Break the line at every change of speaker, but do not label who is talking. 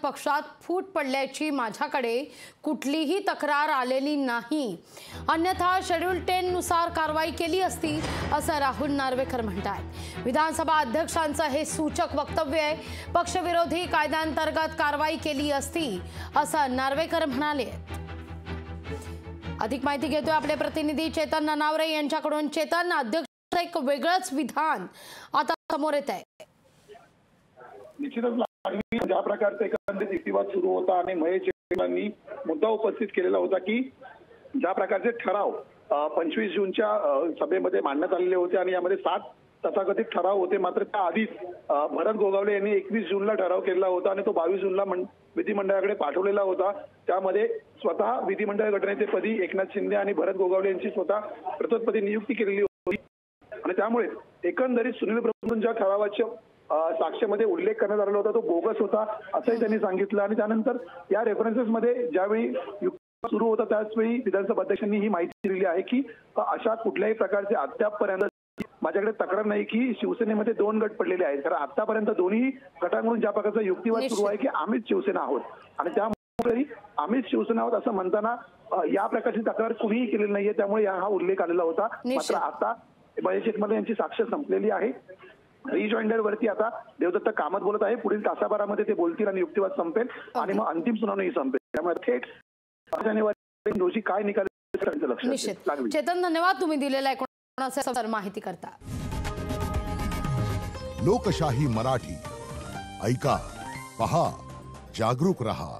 पक्षात फूट पडल्याची माझ्याकडे कुठलीही तक्रार आलेली नाही, अन्यथा शेड्यूल 10 नुसार कारवाई केली असती, असं राहुल नार्वेकर म्हणतात। विधानसभा अध्यक्षांचं हे सूचक वक्तव्य आहे। पक्षविरोधी कायद्यांतर्गत कारवाई केली असती, असं नार्वेकर म्हणाले। अधिक माहिती घेतोय आपले प्रतिनिधी चेतन ननावरे यांच्याकडून। चेतन, अध्यक्ष एक वेगळंच विधान आता समोर येत आहे।
निश्चितच ज्या प्रकारचा एकंदरीत युक्तिवाद सुरू होता आणि महेश यांनी मुद्दा उपस्थित केलेला होता की ज्या प्रकारचे ठराव 25 जूनच्या सभेमध्ये मांडण्यात आलेले होते आणि यामध्ये 7 तथाकथित ठराव होते, मात्र त्या आधीच भरत गोगावले यांनी 21 जूनला ठराव केला होता आणि तो 22 जूनला विधिमंडळाकडे पाठवलेला होता। त्यामध्ये स्वतः विधिमंडळ गटनेतेपदी एकनाथ शिंदे आणि भरत गोगावले यांची स्वतः प्रतोदपदी नियुक्ती केलेली होती आणि त्यामुळे एकंदरीत सुनील प्रभूंच्या ठरावाच्या साक्ष्यामध्ये उल्लेख करण्यात आलेला होता तो बोगस होता असंही त्यांनी सांगितलं। आणि त्यानंतर या रेफरन्सेसमध्ये ज्यावेळी युक्तिवाद सुरू होता त्याचवेळी विधानसभा अध्यक्षांनी ही माहिती दिली आहे की अशा कुठल्याही प्रकारचे अद्यापपर्यंत माझ्याकडे तक्रार नाही की शिवसेनेमध्ये 2 गट पडलेले आहेत, कारण आतापर्यंत दोन्ही गटांकडून ज्या प्रकारचा युक्तिवाद सुरू आहे की आम्हीच शिवसेना आहोत आणि त्यामुळे आम्हीच शिवसेना आहोत असं म्हणताना या प्रकारची तक्रार कुणीही केलेली नाहीये, त्यामुळे हा उल्लेख आलेला होता। मात्र आता महेश एकमले यांची साक्ष संपलेली आहे। रिजॉइंडर वरती आता देवदत्त कामत बोलत आहे, पुढील तासाभरामध्ये ते बोलतील आणि युक्तिवाद संपेल आणि मग अंतिम सुनावणी संपेल। त्यामुळे थेट 5 जानेवारी रोजी काय निकाल लक्ष लागेल।
चेतन, धन्यवाद तुम्ही दिलेल्या माहिती करता।
लोकशाही मराठी ऐका, पहा, जागरूक रहा।